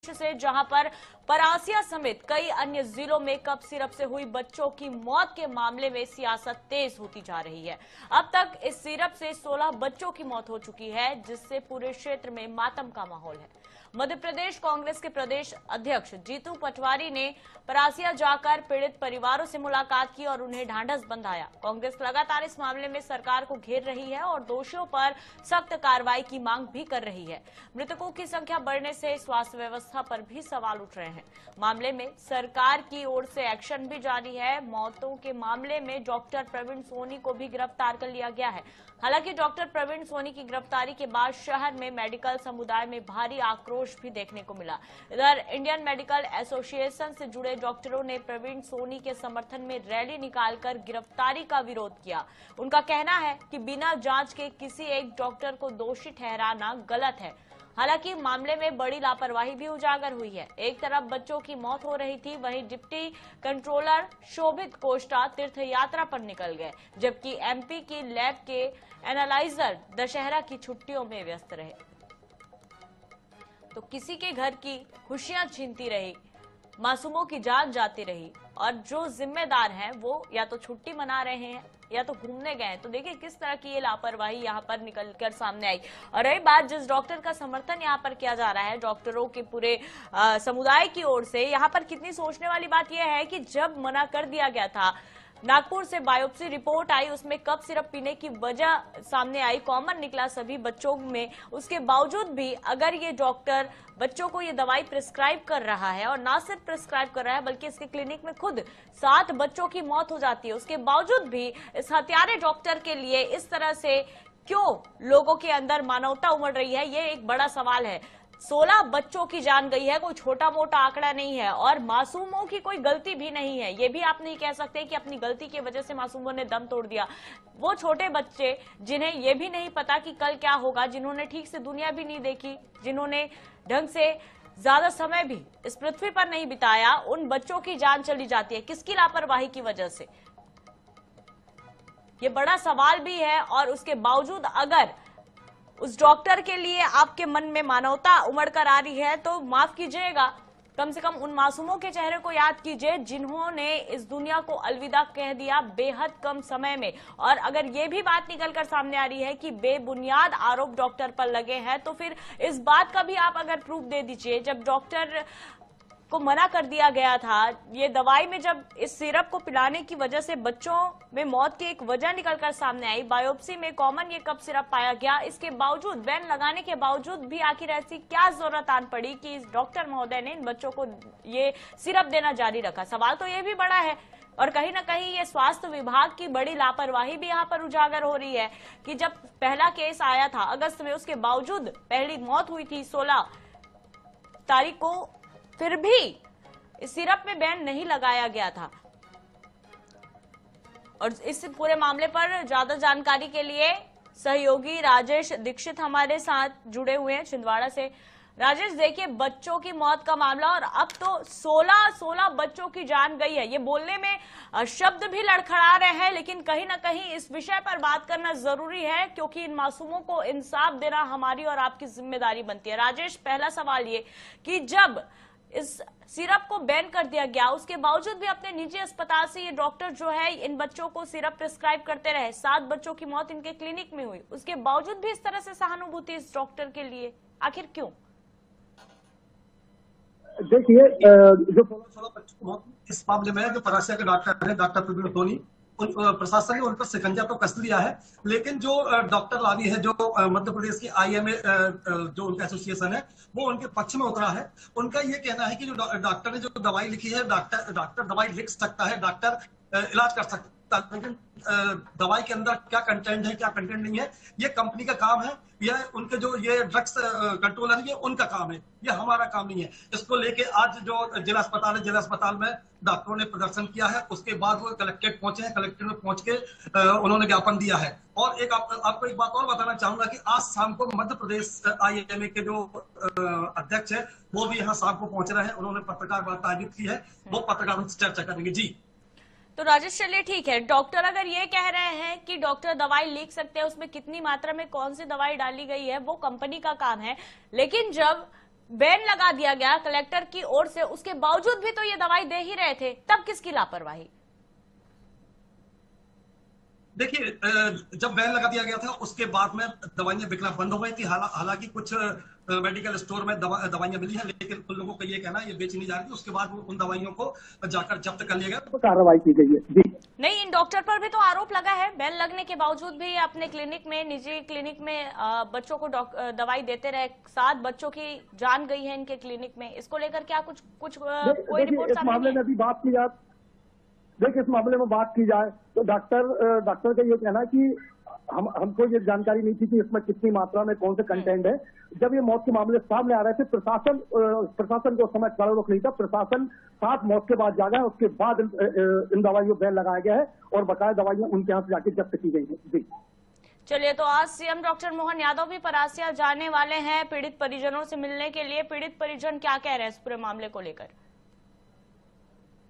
से जहां पर परासिया समेत कई अन्य जिलों में कफ सिरप से हुई बच्चों की मौत के मामले में सियासत तेज होती जा रही है। अब तक इस सिरप से 16 बच्चों की मौत हो चुकी है, जिससे पूरे क्षेत्र में मातम का माहौल है। मध्य प्रदेश कांग्रेस के प्रदेश अध्यक्ष जीतू पटवारी ने परासिया जाकर पीड़ित परिवारों से मुलाकात की और उन्हें ढांढस बंधाया। कांग्रेस लगातार इस मामले में सरकार को घेर रही है और दोषियों पर सख्त कार्रवाई की मांग भी कर रही है। मृतकों की संख्या बढ़ने से स्वास्थ्य व्यवस्था पर भी सवाल उठ रहे हैं। मामले में सरकार की ओर से एक्शन भी जारी है। मौतों के मामले में डॉक्टर प्रवीण सोनी को भी गिरफ्तार कर लिया गया है। हालांकि डॉक्टर प्रवीण सोनी की गिरफ्तारी के बाद शहर में मेडिकल समुदाय में भारी आक्रोश भी देखने को मिला। इधर इंडियन मेडिकल एसोसिएशन से जुड़े डॉक्टरों ने प्रवीण सोनी के समर्थन में रैली निकालकर गिरफ्तारी का विरोध किया। उनका कहना है कि बिना जांच के किसी एक डॉक्टर को दोषी ठहराना गलत है। हालांकि मामले में बड़ी लापरवाही भी उजागर हुई है। एक तरफ बच्चों की मौत हो रही थी, वहीं डिप्टी कंट्रोलर शोभित कोष्टा तीर्थ यात्रा पर निकल गए, जबकि एमपी की लैब के एनालाइजर दशहरा की छुट्टियों में व्यस्त रहे। तो किसी के घर की खुशियां छीनती रही, मासूमों की जान जाती रही और जो जिम्मेदार हैं वो या तो छुट्टी मना रहे हैं या तो घूमने गए। तो देखिए किस तरह की ये लापरवाही यहाँ पर निकलकर सामने आई। और रही बात जिस डॉक्टर का समर्थन यहाँ पर किया जा रहा है, डॉक्टरों के पूरे समुदाय की ओर से, यहाँ पर कितनी सोचने वाली बात यह है कि जब मना कर दिया गया था, नागपुर से बायोप्सी रिपोर्ट आई, उसमें कफ सिरप पीने की वजह सामने आई, कॉमन निकला सभी बच्चों में। उसके बावजूद भी अगर ये डॉक्टर बच्चों को ये दवाई प्रिस्क्राइब कर रहा है, और ना सिर्फ प्रिस्क्राइब कर रहा है बल्कि इसके क्लिनिक में खुद 7 बच्चों की मौत हो जाती है, उसके बावजूद भी इस हत्यारे डॉक्टर के लिए इस तरह से क्यों लोगों के अंदर मानवता उमड़ रही है, ये एक बड़ा सवाल है। 16 बच्चों की जान गई है, कोई छोटा मोटा आंकड़ा नहीं है, और मासूमों की कोई गलती भी नहीं है। ये भी आप नहीं कह सकते कि अपनी गलती की वजह से मासूमों ने दम तोड़ दिया। वो छोटे बच्चे जिन्हें ये भी नहीं पता कि कल क्या होगा, जिन्होंने ठीक से दुनिया भी नहीं देखी, जिन्होंने ढंग से ज्यादा समय भी इस पृथ्वी पर नहीं बिताया, उन बच्चों की जान चली जाती है किसकी लापरवाही की वजह से। ये बड़ा सवाल भी है। और उसके बावजूद अगर उस डॉक्टर के लिए आपके मन में मानवता उमड़ कर आ रही है, तो माफ कीजिएगा, कम से कम उन मासूमों के चेहरे को याद कीजिए जिन्होंने इस दुनिया को अलविदा कह दिया बेहद कम समय में। और अगर ये भी बात निकलकर सामने आ रही है कि बेबुनियाद आरोप डॉक्टर पर लगे हैं, तो फिर इस बात का भी आप अगर प्रूफ दे दीजिए। जब डॉक्टर को मना कर दिया गया था, ये दवाई में जब इस सिरप को पिलाने की वजह से बच्चों में मौत की एक वजह निकलकर सामने आई, बायोप्सी में कॉमन ये कफ सिरप पाया गया, इसके बावजूद, बैन लगाने के बावजूद भी आखिर ऐसी क्या जरूरत आन पड़ी कि इस डॉक्टर महोदय ने इन बच्चों को ये सिरप देना जारी रखा। सवाल तो ये भी बड़ा है। और कहीं ना कहीं ये स्वास्थ्य विभाग की बड़ी लापरवाही भी यहाँ पर उजागर हो रही है कि जब पहला केस आया था अगस्त में, उसके बावजूद पहली मौत हुई थी 16 तारीख को, फिर भी इस सिरप में बैन नहीं लगाया गया था। और इस पूरे मामले पर ज्यादा जानकारी के लिए सहयोगी राजेश दीक्षित हमारे साथ जुड़े हुए हैं छिंदवाड़ा से। राजेश, देखिए बच्चों की मौत का मामला, और अब तो 16 बच्चों की जान गई है। ये बोलने में शब्द भी लड़खड़ा रहे हैं, लेकिन कहीं ना कहीं इस विषय पर बात करना जरूरी है, क्योंकि इन मासूमों को इंसाफ देना हमारी और आपकी जिम्मेदारी बनती है। राजेश, पहला सवाल ये कि जब इस सिरप को बैन कर दिया गया, उसके बावजूद भी अपने निजी अस्पताल से ये डॉक्टर जो है इन बच्चों को सिरप प्रिस्क्राइब करते रहे, 7 बच्चों की मौत इनके क्लिनिक में हुई, उसके बावजूद भी इस तरह से सहानुभूति इस डॉक्टर के लिए, आखिर क्यों? देखिए, जो 16 बच्चों की मौत इस मामले में जो परासिया के डॉक्टर है, डॉक्टर प्रवीण सोनी, प्रशासन ने उन पर शिकंजा तो कस लिया है, लेकिन जो डॉक्टर लावी है, जो मध्य प्रदेश की IMA जो उनका एसोसिएशन है, वो उनके पक्ष में उतरा है। उनका ये कहना है कि जो डॉक्टर ने जो दवाई लिखी है, डॉक्टर दवाई लिख सकता है, डॉक्टर इलाज कर सकता है, लेकिन दवाई के अंदर क्या कंटेंट है, क्या कंटेंट नहीं है, ये कंपनी का काम है, यह उनके जो ये ड्रग्स कंट्रोलर है, ये उनका काम है, ये हमारा काम नहीं है। इसको लेके आज जो जिला अस्पताल है, जिला अस्पताल में डॉक्टरों ने प्रदर्शन किया है, उसके बाद वो कलेक्ट्रेट पहुंचे हैं, कलेक्ट्रेट में पहुंच के उन्होंने ज्ञापन दिया है। और एक आपको एक बात और बताना चाहूंगा कि आज शाम को मध्य प्रदेश IMA के जो अध्यक्ष है, वो भी यहाँ शाम को पहुंच रहे हैं, उन्होंने पत्रकार वार्ता आयोजित की है, वो पत्रकारों से चर्चा करेंगे। जी तो राजेश, चलिए ठीक है, डॉक्टर अगर ये कह रहे हैं कि डॉक्टर दवाई लिख सकते हैं, उसमें कितनी मात्रा में कौन सी दवाई डाली गई है वो कंपनी का काम है, लेकिन जब बैन लगा दिया गया कलेक्टर की ओर से, उसके बावजूद भी तो ये दवाई दे ही रहे थे, तब किसकी लापरवाही? देखिए, जब बैन लगा दिया गया था उसके बाद में दवाइयां बिकना बंद हो गई थी। हालांकि कुछ मेडिकल स्टोर में दवाइयां मिली हैं, लेकिन उन लोगों को ये कहना ये बेची नहीं जा रही। उसके बाद उन दवाइयों को जाकर जब्त कर लिया गया, तो कार्रवाई की गई है। जी नहीं, इन डॉक्टर पर भी तो आरोप लगा है, बैन लगने के बावजूद भी अपने क्लिनिक में, निजी क्लिनिक में बच्चों को दवाई देते रहे। 7 बच्चों की जान गई है इनके क्लिनिक में। इसको लेकर क्या कुछ कोई रिपोर्ट सामने मामले में अभी बात की जाए, देखिए इस मामले में बात की जाए तो डॉक्टर का ये कहना है कि हमको ये जानकारी नहीं थी कि इसमें कितनी मात्रा में कौन से कंटेंट है। जब ये मौत के मामले सामने आ रहे थे, प्रशासन को उस समय खड़ा रोक नहीं था। प्रशासन 7 मौत के बाद जागा है, उसके बाद इन दवाइयों बैन लगाया गया है और बकाया दवाइयां उनके यहाँ से जाके जब्त की गई है। जी चलिए, तो आज सीएम डॉक्टर मोहन यादव भी परासिया जाने वाले हैं पीड़ित परिजनों से मिलने के लिए। पीड़ित परिजन क्या कह रहे हैं इस पूरे मामले को लेकर?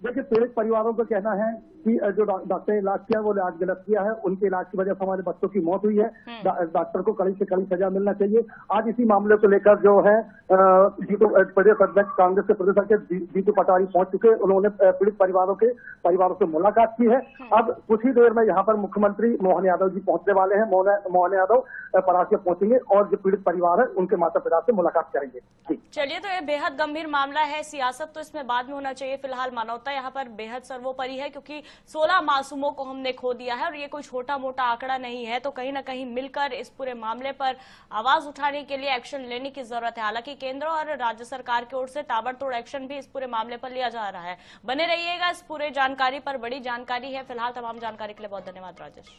देखिए, पीड़ित परिवारों का कहना है कि जो डॉक्टर ने इलाज किया वो इलाज गलत किया है। उनके इलाज की वजह से हमारे बच्चों की मौत हुई है। डॉक्टर को कड़ी से कड़ी सजा मिलना चाहिए। आज इसी मामले को लेकर जो है प्रदेश अध्यक्ष कांग्रेस के प्रदेश अध्यक्ष जीतू पटवारी पहुंच चुके। उन्होंने पीड़ित परिवारों से मुलाकात की है। अब कुछ ही देर में यहाँ पर मुख्यमंत्री मोहन यादव जी पहुंचने वाले हैं। मोहन यादव परासिया पहुंचेंगे और जो पीड़ित परिवार है उनके माता पिता से मुलाकात करेंगे। चलिए, तो ये बेहद गंभीर मामला है। सियासत तो इसमें बाद में होना चाहिए, फिलहाल मानवता यहाँ पर बेहद सर्वोपरि है, क्योंकि 16 मासूमों को हमने खो दिया है और ये कोई छोटा मोटा आंकड़ा नहीं है। तो कहीं ना कहीं मिलकर इस पूरे मामले पर आवाज उठाने के लिए एक्शन लेने की जरूरत है। हालांकि केंद्र और राज्य सरकार की ओर से ताबड़तोड़ एक्शन भी इस पूरे मामले पर लिया जा रहा है। बने रहिएगा इस पूरे जानकारी पर, बड़ी जानकारी है। फिलहाल तमाम जानकारी के लिए बहुत धन्यवाद राजेश।